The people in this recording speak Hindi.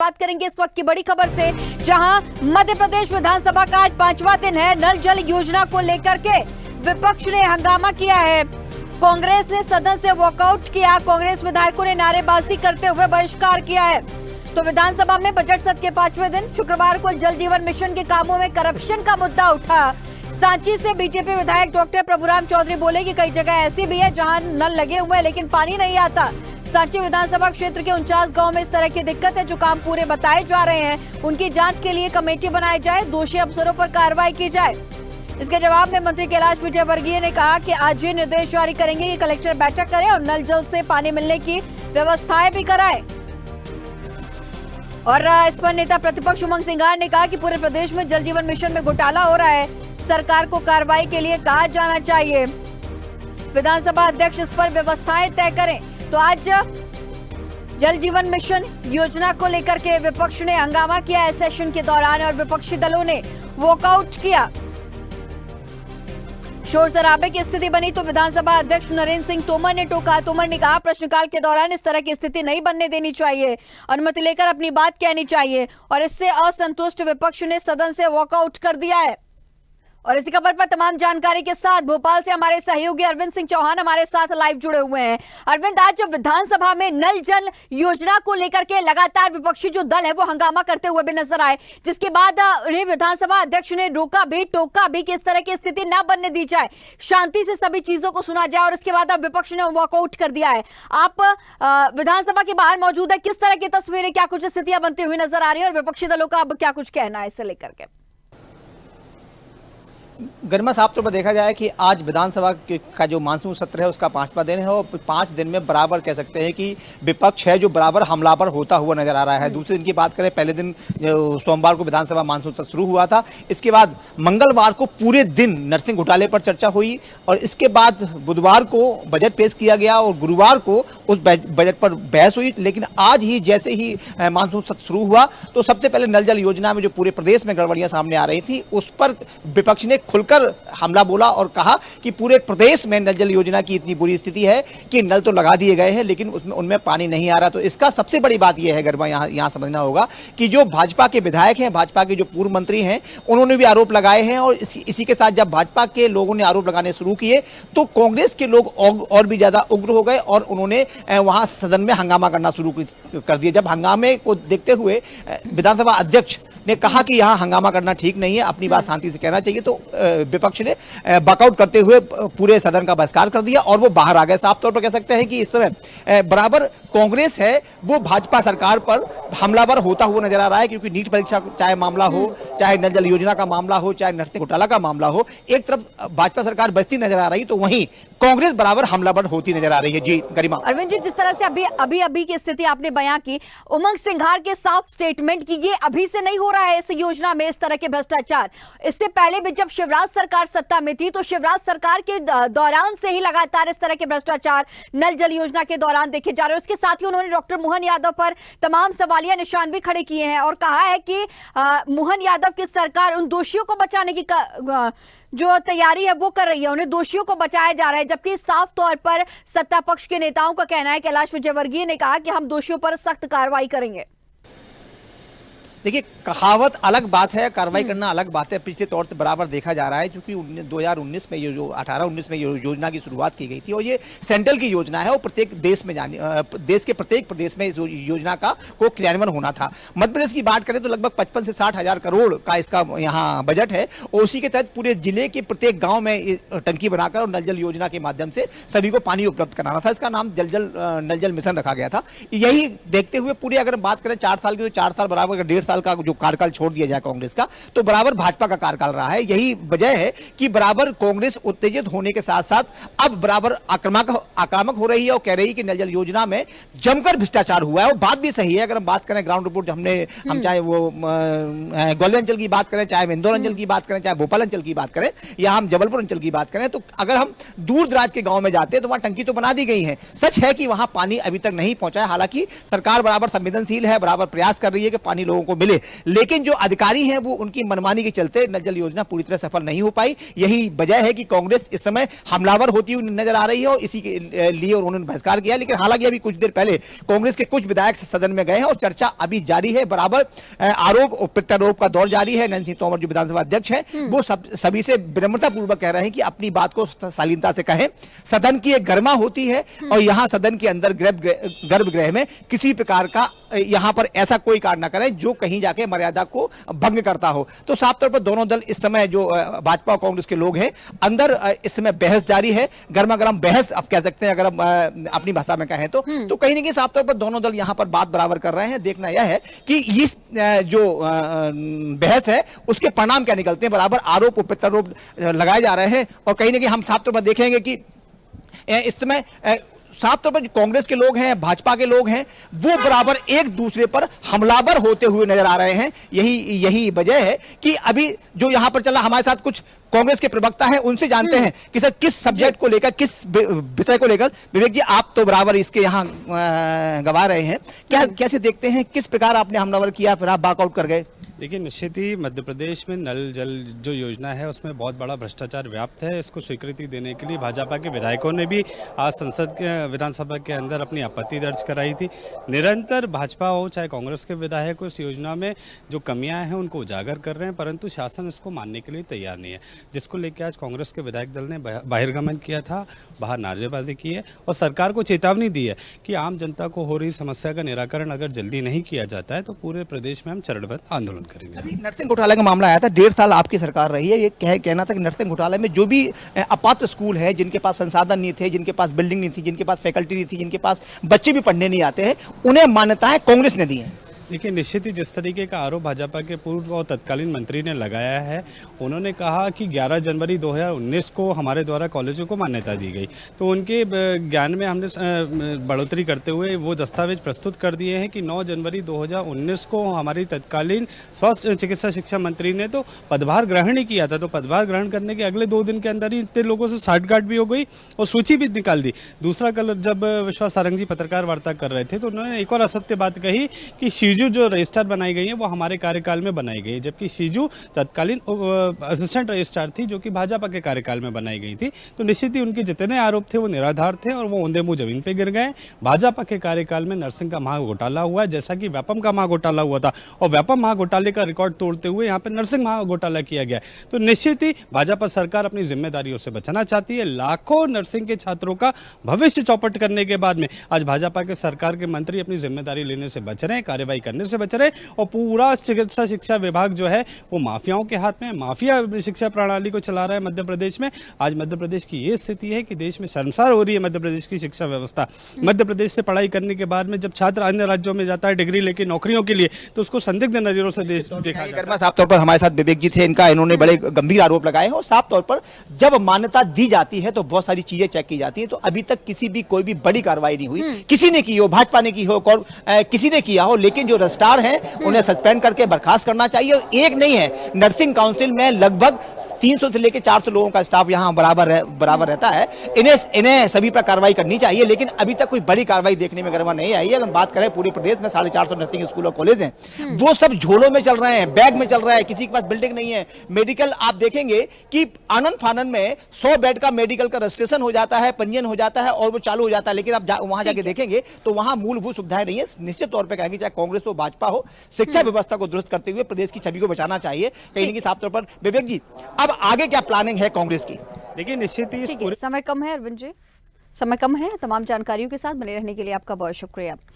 बात करेंगे इस वक्त की बड़ी खबर से, जहां मध्य प्रदेश विधानसभा का आज 5वां दिन है। नल जल योजना को लेकर के विपक्ष ने हंगामा किया है। कांग्रेस ने सदन से वॉकआउट किया। कांग्रेस विधायकों ने नारेबाजी करते हुए बहिष्कार किया है। तो विधानसभा में बजट सत्र के 5वें दिन शुक्रवार को जल जीवन मिशन के कामों में करप्शन का मुद्दा उठा। सांची से बीजेपी विधायक डॉक्टर प्रभुराम चौधरी बोले कि कई जगह ऐसी भी है जहां नल लगे हुए हैं लेकिन पानी नहीं आता। सांची विधानसभा क्षेत्र के 49 गांव में इस तरह की दिक्कत है। जो काम पूरे बताए जा रहे हैं उनकी जांच के लिए कमेटी बनाई जाए, दोषी अफसरों पर कार्रवाई की जाए। इसके जवाब में मंत्री कैलाश विजयवर्गीय ने कहा कि आज ये निर्देश जारी करेंगे कि कलेक्टर बैठक करे और नल जल से पानी मिलने की व्यवस्थाएं भी कराए। और इस पर नेता प्रतिपक्ष उमंग सिंघार ने कहा कि पूरे प्रदेश में जल जीवन मिशन में घोटाला हो रहा है, सरकार को कार्रवाई के लिए कहा जाना चाहिए। विधानसभा अध्यक्ष इस पर व्यवस्थाएं तय करें। तो आज जल जीवन मिशन योजना को लेकर के विपक्ष ने हंगामा किया है सेशन के दौरान और विपक्षी दलों ने वॉकआउट किया। शोर शराबे की स्थिति बनी तो विधानसभा अध्यक्ष नरेंद्र सिंह तोमर ने टोका। तोमर ने कहा प्रश्नकाल के दौरान इस तरह की स्थिति नहीं बनने देनी चाहिए, अनुमति लेकर अपनी बात कहनी चाहिए। और इससे असंतुष्ट विपक्ष ने सदन से वॉकआउट कर दिया है। और इसी खबर पर तमाम जानकारी के साथ भोपाल से हमारे सहयोगी अरविंद सिंह चौहान हमारे साथ लाइव जुड़े हुए हैं। अरविंद, आज जब विधानसभा में नल जल योजना को लेकर के लगातार विपक्षी जो दल है वो हंगामा करते हुए भी नजर आए, जिसके बाद विधानसभा अध्यक्ष ने रोका भी टोका भी कि इस तरह की स्थिति न बनने दी जाए, शांति से सभी चीजों को सुना जाए। और इसके बाद अब विपक्ष ने वॉकआउट कर दिया है। आप विधानसभा के बाहर मौजूद है, किस तरह की तस्वीरें, क्या कुछ स्थितियां बनती हुई नजर आ रही है और विपक्षी दलों का अब क्या कुछ कहना है इसे लेकर के? गरिमा, साफ तौर पर देखा जाए कि आज विधानसभा का जो मानसून सत्र है उसका 5वां दिन है और 5 दिन में बराबर कह सकते हैं कि विपक्ष है जो बराबर हमलावर होता हुआ नजर आ रहा है। दूसरे दिन की बात करें, पहले दिन सोमवार को विधानसभा मानसून सत्र शुरू हुआ था। इसके बाद मंगलवार को पूरे दिन नरसिंह घोटाले पर चर्चा हुई और इसके बाद बुधवार को बजट पेश किया गया और गुरुवार को उस बजट पर बहस हुई। लेकिन आज ही जैसे ही मानसून सत्र शुरू हुआ तो सबसे पहले नल जल योजना में जो पूरे प्रदेश में गड़बड़ियां सामने आ रही थी उस पर विपक्ष ने खुलकर हमला बोला और कहा कि पूरे प्रदेश में नल जल योजना की इतनी बुरी स्थिति है कि नल तो लगा दिए गए हैं लेकिन उनमें पानी नहीं आ रहा। तो इसका सबसे बड़ी बात यह है गरिमा, यहाँ समझना होगा कि जो भाजपा के विधायक हैं, भाजपा के जो पूर्व मंत्री हैं, उन्होंने भी आरोप लगाए हैं। और इसी के साथ जब भाजपा के लोगों ने आरोप लगाने शुरू किए तो कांग्रेस के लोग और भी ज्यादा उग्र हो गए और उन्होंने वहां सदन में हंगामा करना शुरू कर दिया। जब हंगामे को देखते हुए विधानसभा अध्यक्ष ने कहा कि यहाँ हंगामा करना ठीक नहीं है, अपनी बात शांति से कहना चाहिए, तो विपक्ष ने वॉकआउट करते हुए पूरे सदन का बहिष्कार कर दिया और वो बाहर आ गए। साफ तौर पर कह सकते हैं कि इस समय बराबर कांग्रेस है वो भाजपा सरकार पर हमलावर होता हुआ नजर आ रहा है, क्योंकि नीट परीक्षा चाहे मामला हो, चाहे नल जल योजना का मामला हो, चाहे नरसिंह घोटाला का मामला हो, एक तरफ भाजपा सरकार बचती नजर आ रही तो वहीं कांग्रेस बराबर हमलावर होती नजर आ रही है। जी गरिमा। अरविंद जी, जिस तरह से अभी की स्थिति आपने बयां की, उमंग सिंघार के साफ स्टेटमेंट की ये अभी से नहीं हो रहा है इस योजना में इस तरह के भ्रष्टाचार। इससे पहले भी जब शिवराज सरकार सत्ता में थी तो शिवराज सरकार के दौरान से ही लगातार इस तरह के भ्रष्टाचार नल जल योजना के दौरान देखे जा रहे हैं। उसके साथ ही उन्होंने डॉक्टर मोहन यादव पर तमाम सवालिया निशान भी खड़े किए हैं और कहा है कि मोहन यादव की सरकार उन दोषियों को बचाने की जो तैयारी है वो कर रही है, उन्हें दोषियों को बचाया जा रहा है। जबकि साफ तौर पर सत्ता पक्ष के नेताओं का कहना है, कैलाश विजयवर्गीय ने कहा कि हम दोषियों पर सख्त कार्रवाई करेंगे। देखिए, कहावत अलग बात है, कार्रवाई करना अलग बात है। पिछले तौर से बराबर देखा जा रहा है क्योंकि 2019 में ये जो 18-19 में ये योजना की शुरुआत की गई थी और ये सेंट्रल की योजना है और प्रत्येक देश में देश के प्रत्येक प्रदेश में इस योजना का को क्रियान्वयन होना था। मध्य प्रदेश की बात करें तो लगभग 55 से 60 हजार करोड़ का इसका यहाँ बजट है और उसी के तहत पूरे जिले के प्रत्येक गाँव में टंकी बनाकर और नल जल योजना के माध्यम से सभी को पानी उपलब्ध कराना था। इसका नाम नल जल मिशन रखा गया था। यही देखते हुए पूरे अगर बात करें 4 साल की तो 4 साल बराबर 1.5 साल का जो कार्यकाल छोड़ दिया जाए कांग्रेस का तो बराबर भाजपा का कार्यकाल रहा है। यही वजह है कि बराबर कांग्रेस उत्तेजित होने के साथ साथ अब बराबर आक्रामक हो रही है और कह रही है कि नल जल योजना में जमकर भ्रष्टाचार हुआ है। और बात भी सही है, अगर हम बात करें ग्राउंड रिपोर्ट हम चाहे वो ग्वालियर अंचल की बात करें, चाहे इंदौर अंचल की बात करें, चाहे भोपाल अंचल की बात करें या हम जबलपुर अंचल की बात करें, तो अगर हम दूर दराज के गांव में जाते हैं तो वहां टंकी तो बना दी गई है। सच है कि वहां पानी अभी तक नहीं पहुंचा है। हालांकि सरकार बराबर संवेदनशील है, बराबर प्रयास कर रही है कि पानी लोगों को मिले, लेकिन जो अधिकारी हैं वो उनकी मनमानी के चलते नल जल योजना पूरी तरह सफल नहीं हो पाई। यही वजह है कि कांग्रेस इस समय हमलावर होती हुई नजर आ रही है और इसी के लिए उन्होंने बहिष्कार किया। लेकिन हालांकि अभी कुछ देर पहले कांग्रेस के कुछ विधायक सदन में गए हैं और चर्चा अभी जारी है। बराबर आरोप और प्रत्यारोप का दौर जारी है। नरेंद्र सिंह तोमर जो विधानसभा अध्यक्ष हैं वो सभी से विनम्रता पूर्वक कह रहे हैं कि अपनी बात को शालीनता से कहें। सदन की एक गरिमा होती है और यहां सदन के अंदर गर्भगृह में किसी प्रकार का यहां पर ऐसा कोई कार्य ना करें जो कहीं जाके मर्यादा को भंग करता हो। तो साफ तौर पर दोनों दल इस समय जो भाजपा और कांग्रेस के लोग हैं अंदर इस समय बहस जारी है, गर्मा गर्म बहस आप कह सकते हैं अगर हम अपनी भाषा में कहें तो कहीं ना कहीं साफ तौर पर दोनों दल यहां पर बात बराबर कर रहे हैं। देखना यह है कि इस जो बहस है उसके परिणाम क्या निकलते हैं। बराबर आरोप और प्रत्यारोप लगाए जा रहे हैं और कहीं ना कहीं हम साफ तौर पर देखेंगे कि इस समय साफ तौर पर जो कांग्रेस के लोग हैं, भाजपा के लोग हैं, वो बराबर एक दूसरे पर हमलावर होते हुए नजर आ रहे हैं। यही वजह है कि अभी जो यहां पर चला, हमारे साथ कुछ कांग्रेस के प्रवक्ता हैं, उनसे जानते हैं कि सर किस सब्जेक्ट को लेकर, किस विषय को लेकर। विवेक जी, आप तो बराबर इसके यहां गवा रहे हैं, कैसे देखते हैं, किस प्रकार आपने हमलावर किया फिर आप वॉकआउट कर गए? देखिए, निश्चित ही मध्य प्रदेश में नल जल जो योजना है उसमें बहुत बड़ा भ्रष्टाचार व्याप्त है। इसको स्वीकृति देने के लिए भाजपा के विधायकों ने भी आज संसद के विधानसभा के अंदर अपनी आपत्ति दर्ज कराई थी। निरंतर भाजपा हो चाहे कांग्रेस के विधायक इस योजना में जो कमियां हैं उनको उजागर कर रहे हैं, परंतु शासन इसको मानने के लिए तैयार नहीं है, जिसको लेकर आज कांग्रेस के विधायक दल ने बहिर्गमन किया था, बाहर नारेबाजी की है और सरकार को चेतावनी दी है कि आम जनता को हो रही समस्या का निराकरण अगर जल्दी नहीं किया जाता है तो पूरे प्रदेश में हम चरणबद्ध आंदोलन करेंगे। अभी नर्सिंग घोटाले का मामला आया था, 1.5 साल आपकी सरकार रही है। ये कहना था कि नर्सिंग घोटाले में जो भी अपात्र स्कूल है, जिनके पास संसाधन नहीं थे, जिनके पास बिल्डिंग नहीं थी, जिनके पास फैकल्टी नहीं थी, जिनके पास बच्चे भी पढ़ने नहीं आते हैं, उन्हें मान्यताएं कांग्रेस ने दी हैं। देखिए, निश्चित ही जिस तरीके का आरोप भाजपा के पूर्व और तत्कालीन मंत्री ने लगाया है, उन्होंने कहा कि 11 जनवरी 2019 को हमारे द्वारा कॉलेजों को मान्यता दी गई, तो उनके ज्ञान में हमने बढ़ोतरी करते हुए वो दस्तावेज प्रस्तुत कर दिए हैं कि 9 जनवरी 2019 को हमारी तत्कालीन स्वास्थ्य चिकित्सा शिक्षा मंत्री ने तो पदभार ग्रहण ही किया था। तो पदभार ग्रहण करने के अगले 2 दिन के अंदर ही इतने लोगों से साठगांठ भी हो गई और सूची भी निकाल दी। दूसरा, कल जब विश्वास सारंग जी पत्रकार वार्ता कर रहे थे तो उन्होंने एक और असत्य बात कही कि शिजू जो रजिस्ट्रार बनाई गई है वो हमारे कार्यकाल में बनाई गई है, जबकि शिजू तत्कालीन असिस्टेंट रजिस्ट्रार थी जो कि भाजपा के कार्यकाल में बनाई गई थी। तो निश्चित ही उनके जितने आरोप थे वो निराधार थे और वो औंधे मुंह जमीन पे गिर गए। भाजपा के कार्यकाल में नर्सिंग का महा घोटाला हुआ है, जैसा कि व्यापम का महा घोटाला हुआ था और व्यापम महा घोटाले का रिकॉर्ड तोड़ते हुए यहाँ पे नर्सिंग महा घोटाला किया गया। तो निश्चित ही भाजपा सरकार अपनी जिम्मेदारियों से बचना चाहती है। लाखों नर्सिंग के छात्रों का भविष्य चौपट करने के बाद में आज भाजपा के सरकार के मंत्री अपनी जिम्मेदारी लेने से बच रहे हैं, कार्रवाई करने से बच रहे और पूरा चिकित्सा शिक्षा विभाग जो है वो माफियाओं के हाथ में, माफिया शिक्षा प्रणाली को चला रहा है मध्य प्रदेश में। आज मध्य प्रदेश की ये स्थिति है कि देश में शर्मसार हो रही है मध्य प्रदेश की शिक्षा व्यवस्था। मध्य प्रदेश से पढ़ाई करने के बाद में जब छात्र अन्य राज्यों में जाता है डिग्री लेके नौकरियों के लिए तो उसको संदिग्ध नजरों से देखा जाता है। साफ तौर पर हमारे साथ विवेक जी थे, इन्होंने बड़े गंभीर आरोप लगाए हैं और साफ तौर पर जब मान्यता दी जाती है तो बहुत सारी चीजें चेक की जाती है। तो अभी तक किसी भी कोई भी बड़ी कार्रवाई नहीं हुई, किसी ने की हो, भाजपा ने की हो, किसी ने किया हो, लेकिन जो रजिस्ट्रार हैं उन्हें सस्पेंड करके बर्खास्त करना चाहिए। और एक नहीं है, नर्सिंग काउंसिल में लगभग 300 से लेकर 400 लोगों का स्टाफ यहां बराबर रहता है। इन्हें सभी पर कार्रवाई करनी चाहिए, लेकिन अभी तक कोई बड़ी कार्रवाई देखने में गर्मा नहीं आई है। अगर बात करें पूरे प्रदेश में 450 नर्सिंग स्कूल और कॉलेज हैं, वो सब झोलों में चल रहे हैं, बैग में चल रहा है, किसी के पास बिल्डिंग नहीं है। मेडिकल आप देखेंगे कि आनंद फानन में 100 बेड का मेडिकल का रजिस्ट्रेशन हो जाता है, पंजीयन हो जाता है और वो चालू हो जाता है, लेकिन आप वहां जाके देखेंगे तो वहां मूलभूत सुविधाएं नहीं है। निश्चित तौर पर कहेंगे चाहे कांग्रेस हो भाजपा हो, शिक्षा व्यवस्था को दुरुस्त करते हुए प्रदेश की छवि को बचाना चाहिए कहीं ना कहीं साफ तौर पर। विवेक जी, अब आगे क्या प्लानिंग है कांग्रेस की? देखिए, निश्चित ही समय कम है अरविंद जी, समय कम है। तमाम जानकारियों के साथ बने रहने के लिए आपका बहुत शुक्रिया।